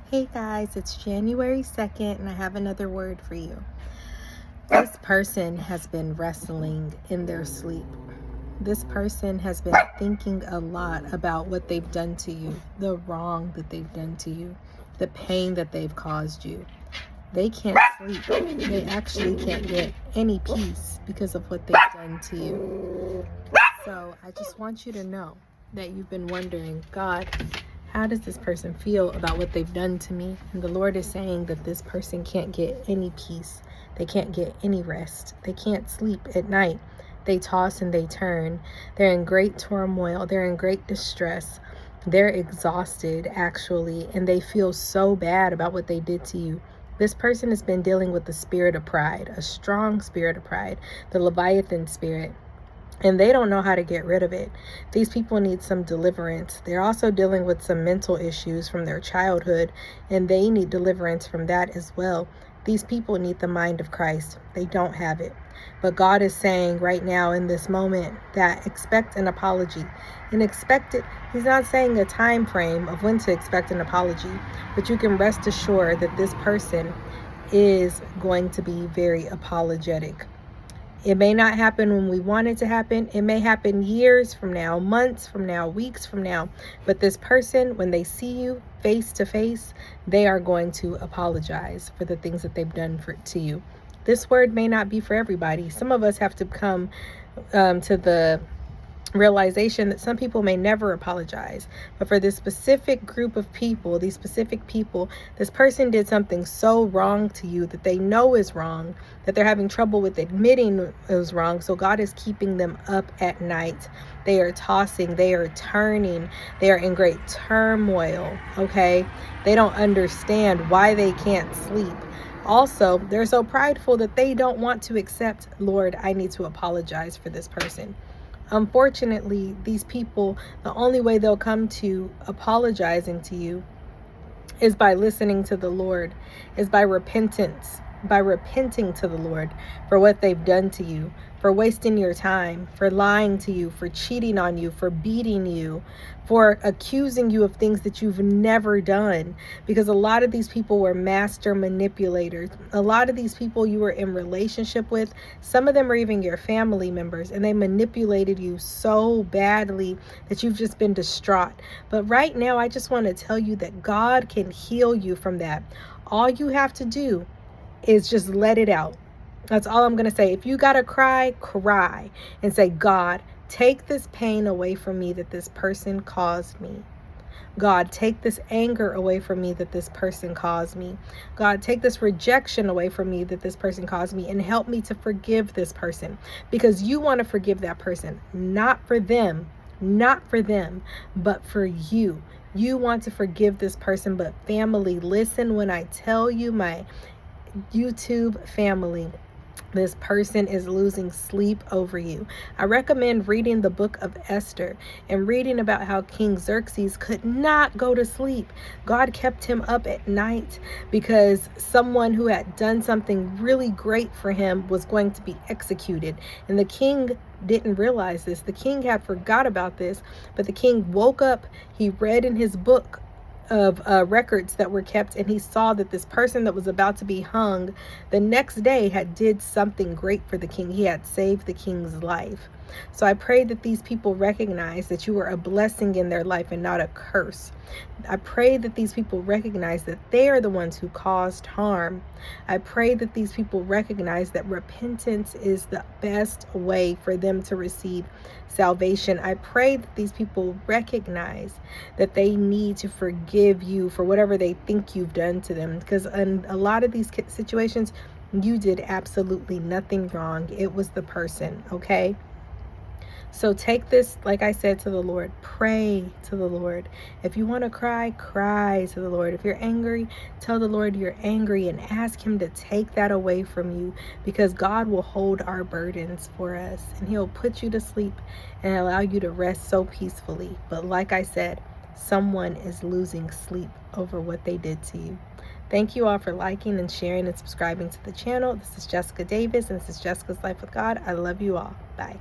Hey guys, it's January 2nd and I have another word for you. This person has been wrestling in their sleep. This person has been thinking a lot about what they've done to you, the wrong that they've done to you, the pain that they've caused you. They can't sleep. They actually can't get any peace because of what they've done to you. So I just want you to know that you've been wondering, God, how does this person feel about what they've done to me? And the Lord is saying that this person can't get any peace. They can't get any rest. They can't sleep at night. They toss and they turn. They're in great turmoil. They're in great distress. They're exhausted, actually, and they feel so bad about what they did to you. This person has been dealing with the spirit of pride, a strong spirit of pride, the Leviathan spirit. And they don't know how to get rid of it. These people need some deliverance. They're also dealing with some mental issues from their childhood, and they need deliverance from that as well. These people need the mind of Christ. They don't have it. But God is saying right now in this moment that expect an apology. And expect it, he's not saying a time frame of when to expect an apology, but you can rest assured that this person is going to be very apologetic. It may not happen when we want it to happen. It may happen years from now, months from now, weeks from now. But this person, when they see you face to face, they are going to apologize for the things that they've done to you. This word may not be for everybody. Some of us have to come to the realization that some people may never apologize, but for this specific group of people, these specific people, this person did something so wrong to you that they know is wrong, that they're having trouble with admitting it was wrong. So God is keeping them up at night. They are tossing, they are turning, they are in great turmoil. Okay, they don't understand why they can't sleep. Also, they're so prideful that they don't want to accept, Lord, I need to apologize for this person. Unfortunately, these people, the only way they'll come to apologizing to you is by listening to the Lord, is by repentance, by repenting to the Lord for what they've done to you, for wasting your time, for lying to you, for cheating on you, for beating you, for accusing you of things that you've never done. Because a lot of these people were master manipulators. A lot of these people you were in relationship with, some of them are even your family members, and they manipulated you so badly that you've just been distraught. But right now, I just want to tell you that God can heal you from that. All you have to do is just let it out. That's all I'm going to say. If you got to cry, cry and say, God, take this pain away from me that this person caused me. God, take this anger away from me that this person caused me. God, take this rejection away from me that this person caused me, and help me to forgive this person, because you want to forgive that person, not for them, but for you. You want to forgive this person. But family, listen when I tell you, my YouTube family, this person is losing sleep over you. I recommend reading the book of Esther and reading about how King Xerxes could not go to sleep. God kept him up at night because someone who had done something really great for him was going to be executed. And the king didn't realize this. The king had forgot about this, but the king woke up. He read in his book of records that were kept, and he saw that this person that was about to be hung the next day had did something great for the king. He had saved the king's life. So I pray that these people recognize that you were a blessing in their life and not a curse. I pray that these people recognize that they are the ones who caused harm. I pray that these people recognize that repentance is the best way for them to receive salvation. I pray that these people recognize that they need to forgive you for whatever they think you've done to them, because in a lot of these situations, you did absolutely nothing wrong. It was the person, okay? So take this, like I said, to the Lord. Pray to the Lord. If you want to cry, cry to the Lord. If you're angry, tell the Lord you're angry and ask him to take that away from you, because God will hold our burdens for us, and he'll put you to sleep and allow you to rest so peacefully. But like I said, someone is losing sleep over what they did to you. Thank you all for liking and sharing and subscribing to the channel. This is Jessica Davis, and this is Jessica's Life with God. I love you all. Bye.